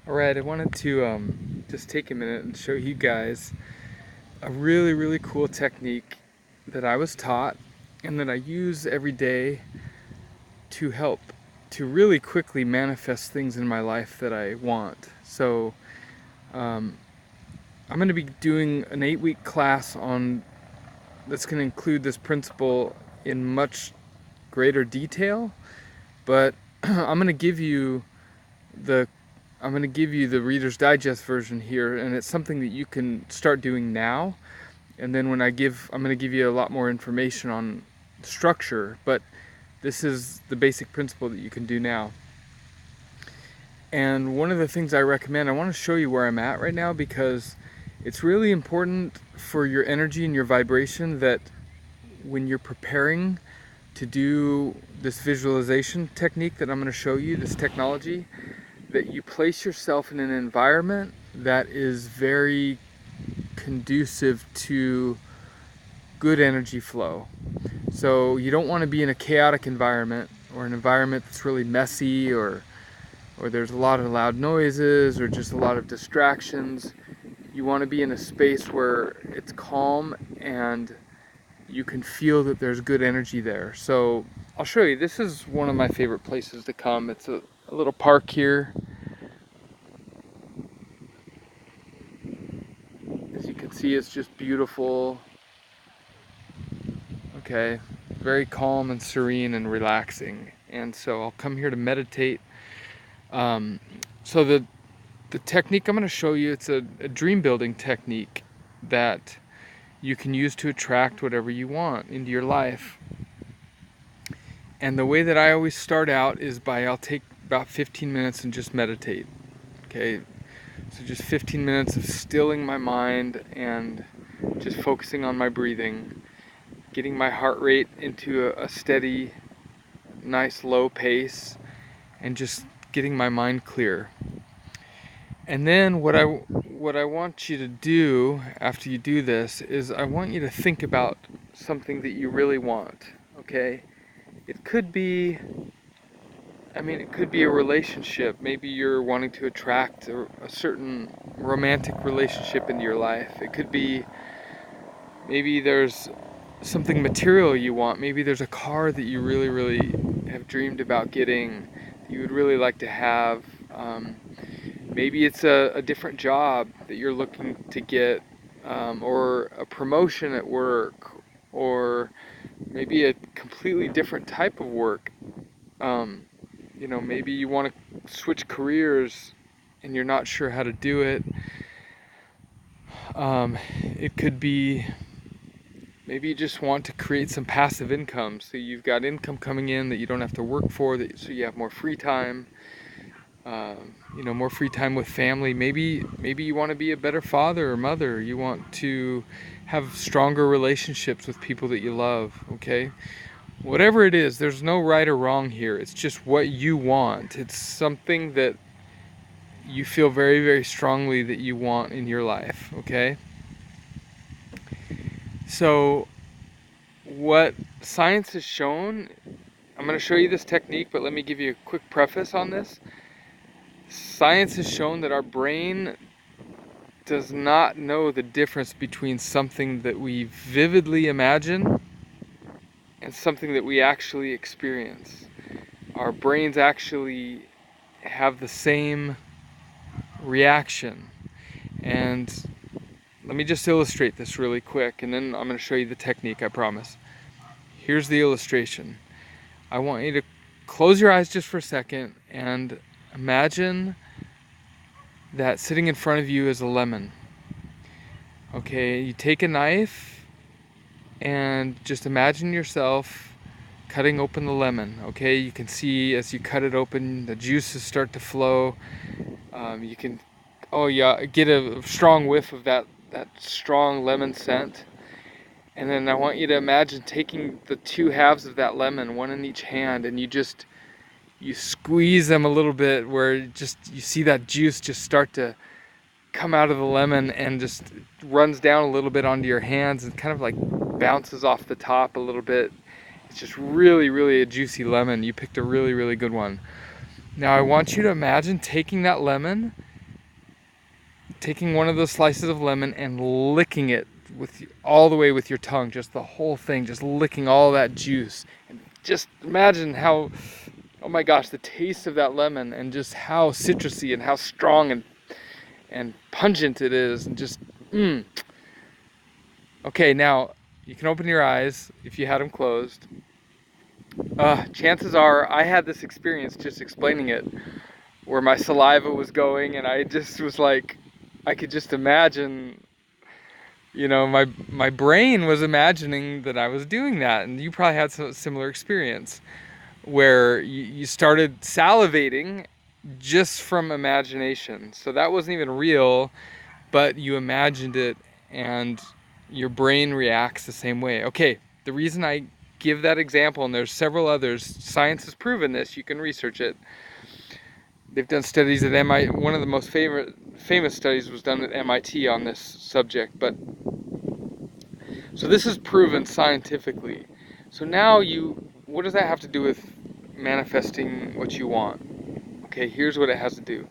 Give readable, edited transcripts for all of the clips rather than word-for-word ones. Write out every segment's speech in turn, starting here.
Alright, I wanted to just take a minute and show you guys a really, really cool technique that I was taught and that I use every day to help to really quickly manifest things in my life that I want. So, um, I'm going to be doing an 8-week class on that's going to include this principle in much greater detail, but I'm going to give you the I'm going to give you the Reader's Digest version here, and it's something that you can start doing now. And then I'm going to give you a lot more information on structure, but this is the basic principle that you can do now. And one of the things I recommend, I want to show you where I'm at right now because it's really important for your energy and your vibration that when you're preparing to do this visualization technique that I'm going to show you, this technology, that you place yourself in an environment that is very conducive to good energy flow. So you don't want to be in a chaotic environment or an environment that's really messy or there's a lot of loud noises or just a lot of distractions. You want to be in a space where it's calm and you can feel that there's good energy there. So I'll show you. This is one of my favorite places to come. It's a little park here. As you can see, it's just beautiful. Okay, very calm and serene and relaxing. And so I'll come here to meditate. So the technique I'm going to show you, it's a dream building technique that you can use to attract whatever you want into your life. And the way that I always start out is I'll take about 15 minutes and just meditate. Okay, so just 15 minutes of stilling my mind and just focusing on my breathing, getting my heart rate into a steady, nice low pace, and just getting my mind clear. And then what I want you to do after you do this is I want you to think about something that you really want, okay? It could be a relationship. Maybe you're wanting to attract a certain romantic relationship into your life. It could be, maybe there's something material you want. Maybe there's a car that you really, really have dreamed about getting, that you would really like to have. Maybe it's a different job that you're looking to get, or a promotion at work, or maybe a completely different type of work. Maybe you want to switch careers and you're not sure how to do it. It could be maybe you just want to create some passive income, so you've got income coming in that you don't have to work for, so you have more free time. More free time with family. Maybe you want to be a better father or mother. You want to have stronger relationships with people that you love, okay? Whatever it is, there's no right or wrong here. It's just what you want. It's something that you feel very, very strongly that you want in your life, okay? So what science has shown, I'm going to show you this technique, but let me give you a quick preface on this. Science has shown that our brain does not know the difference between something that we vividly imagine and something that we actually experience. Our brains actually have the same reaction. And let me just illustrate this really quick, and then I'm going to show you the technique, I promise. Here's the illustration. I want you to close your eyes just for a second and imagine that sitting in front of you is a lemon. Okay, you take a knife and just imagine yourself cutting open the lemon. Okay, you can see as you cut it open, the juices start to flow. You can, get a strong whiff of that strong lemon scent. And then I want you to imagine taking the two halves of that lemon, one in each hand, and you squeeze them a little bit where you see that juice just start to come out of the lemon and just runs down a little bit onto your hands and kind of like bounces off the top a little bit. It's just really, really a juicy lemon. You picked a really, really good one. Now I want you to imagine taking that lemon taking one of those slices of lemon and licking it all the way with your tongue, just the whole thing, just licking all that juice. And just imagine how, oh my gosh, the taste of that lemon and just how citrusy and how strong and pungent it is, and just Okay, now you can open your eyes if you had them closed. Chances are I had this experience just explaining it, where my saliva was going, and I just was like, I could just imagine, my brain was imagining that I was doing that, and you probably had some similar experience where you started salivating just from imagination. So that wasn't even real, but you imagined it, and your brain reacts the same way. Okay, the reason I give that example, and there's several others, science has proven this, you can research it. They've done studies at MIT. One of the most famous studies was done at MIT on this subject. But so this is proven scientifically. So now what does that have to do with manifesting what you want? Okay, here's what it has to do.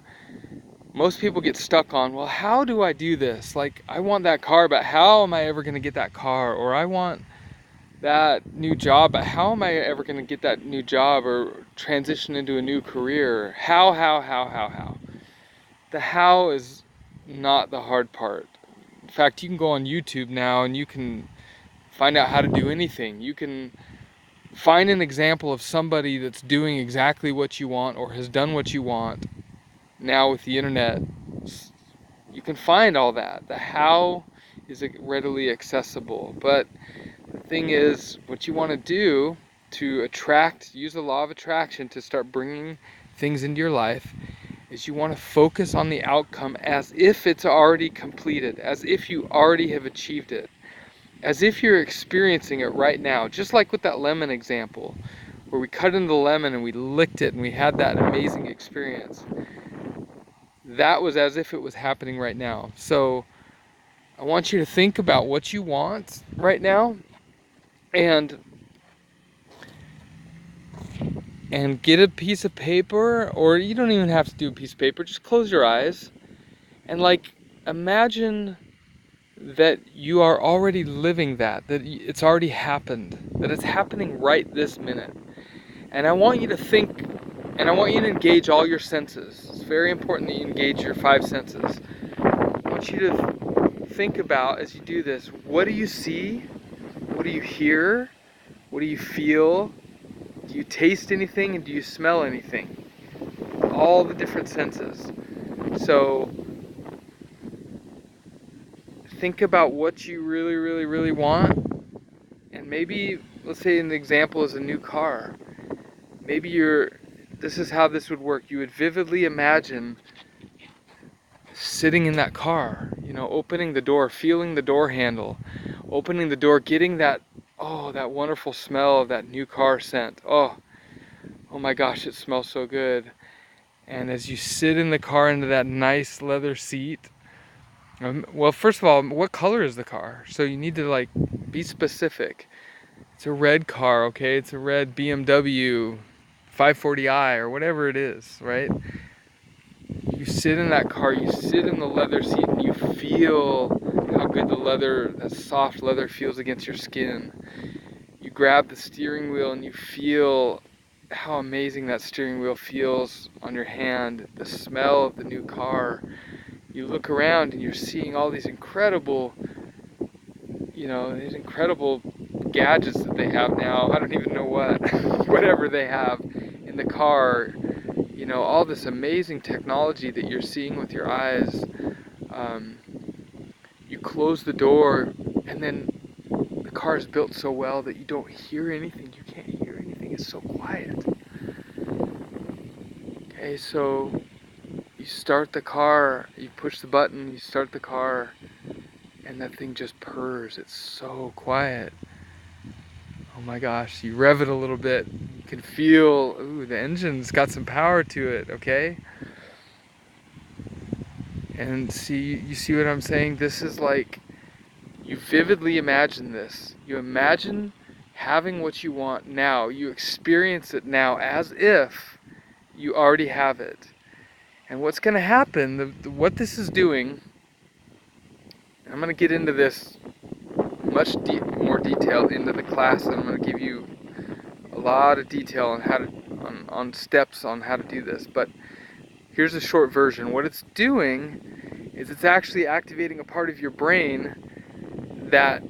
Most people get stuck on, well, how do I do this? Like, I want that car, but how am I ever going to get that car? Or I want that new job, but how am I ever going to get that new job or transition into a new career? How? The how is not the hard part. In fact, you can go on YouTube now and you can find out how to do anything. You can find an example of somebody that's doing exactly what you want or has done what you want. Now with the internet, you can find all that. The how is readily accessible. But the thing is, what you want to do to use the law of attraction to start bringing things into your life, is you want to focus on the outcome as if it's already completed, as if you already have achieved it, as if you're experiencing it right now. Just like with that lemon example, where we cut into the lemon and we licked it and we had that amazing experience. That was as if it was happening right now. So I want you to think about what you want right now, and get a piece of paper, or you don't even have to do a piece of paper, just close your eyes and imagine that you are already living that it's already happened, that it's happening right this minute. And I want you to think, and I want you to engage all your senses. It's very important that you engage your 5 senses. I want you to think about, as you do this, what do you see? What do you hear? What do you feel? Do you taste anything, and do you smell anything? All the different senses. So think about what you really, really, really want. And maybe, let's say an example is a new car. Maybe this is how this would work. You would vividly imagine sitting in that car, opening the door, feeling the door handle, opening the door, getting that wonderful smell of that new car scent. Oh my gosh, it smells so good. And as you sit in the car into that nice leather seat, well, first of all, what color is the car? So you need to be specific. It's a red car, okay? It's a red BMW 540i or whatever it is, right? You sit in that car, you sit in the leather seat, and you feel how good that soft leather feels against your skin. You grab the steering wheel and you feel how amazing that steering wheel feels on your hand. The smell of the new car. You look around and you're seeing all these incredible gadgets that they have now. I don't even know what, whatever they have in the car. All this amazing technology that you're seeing with your eyes. You close the door, and then the car is built so well that you don't hear anything. You can't hear anything. It's so quiet. Okay, so you start the car, you push the button, you start the car, and that thing just purrs. It's so quiet. Oh my gosh, you rev it a little bit, you can feel, the engine's got some power to it, okay? And you see what I'm saying? This is you vividly imagine this. You imagine having what you want now. You experience it now as if you already have it. And what's going to happen, what this is doing, I'm going to get into this much more detail into the class, and I'm going to give you a lot of detail on how to on steps on how to do this. But here's a short version. What it's doing is it's actually activating a part of your brain that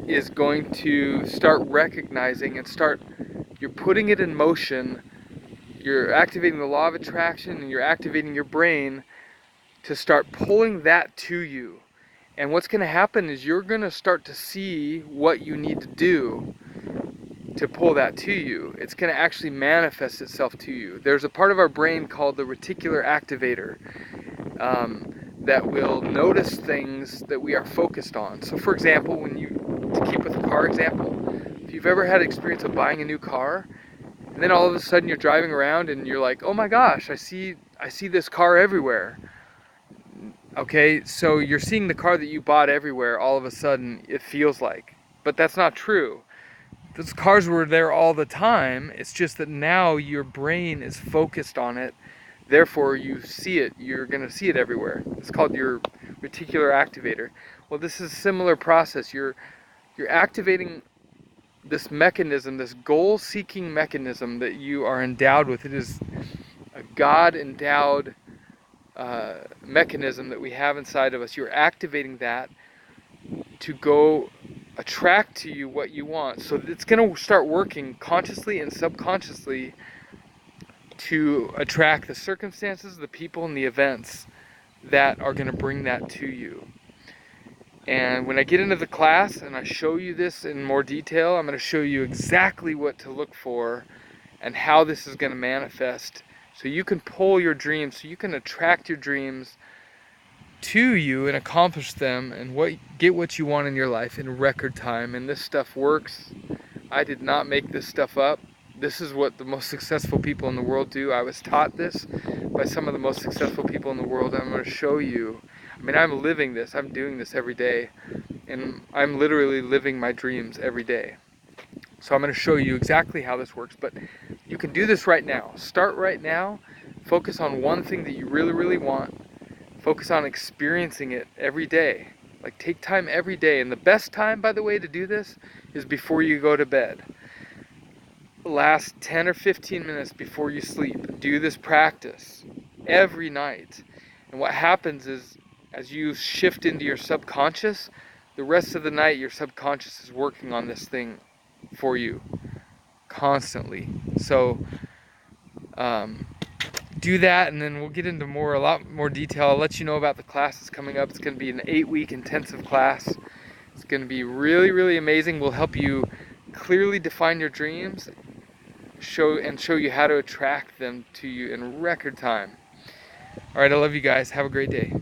is going to start recognizing and you're putting it in motion. You're activating the law of attraction, and you're activating your brain to start pulling that to you. And what's going to happen is you're going to start to see what you need to do to pull that to you. It's going to actually manifest itself to you. There's a part of our brain called the reticular activator that will notice things that we are focused on. So for example, to keep with the car example, if you've ever had experience of buying a new car, and then all of a sudden you're driving around and you're like, oh my gosh, I see this car everywhere. Okay, so you're seeing the car that you bought everywhere all of a sudden, it feels like. But that's not true. Those cars were there all the time. It's just that now your brain is focused on it. Therefore, you see it. You're going to see it everywhere. It's called your reticular activator. Well, this is a similar process. You're activating this mechanism, this goal-seeking mechanism that you are endowed with. It is a God-endowed mechanism that we have inside of us. You're activating that to go attract to you what you want. So it's going to start working consciously and subconsciously to attract the circumstances, the people, and the events that are going to bring that to you. And when I get into the class and I show you this in more detail, I'm going to show you exactly what to look for and how this is going to manifest, so you can pull your dreams, so you can attract your dreams to you and accomplish them and get what you want in your life in record time. And this stuff works. I did not make this stuff up. This is what the most successful people in the world do. I was taught this by some of the most successful people in the world. I'm going to show you. I mean, I'm living this. I'm doing this every day. And I'm literally living my dreams every day. So I'm going to show you exactly how this works. But you can do this right now. Start right now. Focus on one thing that you really, really want. Focus on experiencing it every day. Like, take time every day. And the best time, by the way, to do this is before you go to bed. Last 10 or 15 minutes before you sleep. Do this practice every night. And what happens is, as you shift into your subconscious, the rest of the night your subconscious is working on this thing for you constantly. So do that, and then we'll get into a lot more detail. I'll let you know about the classes coming up. It's going to be an 8-week intensive class. It's going to be really, really amazing. We'll help you clearly define your dreams, show you how to attract them to you in record time. All right, I love you guys. Have a great day.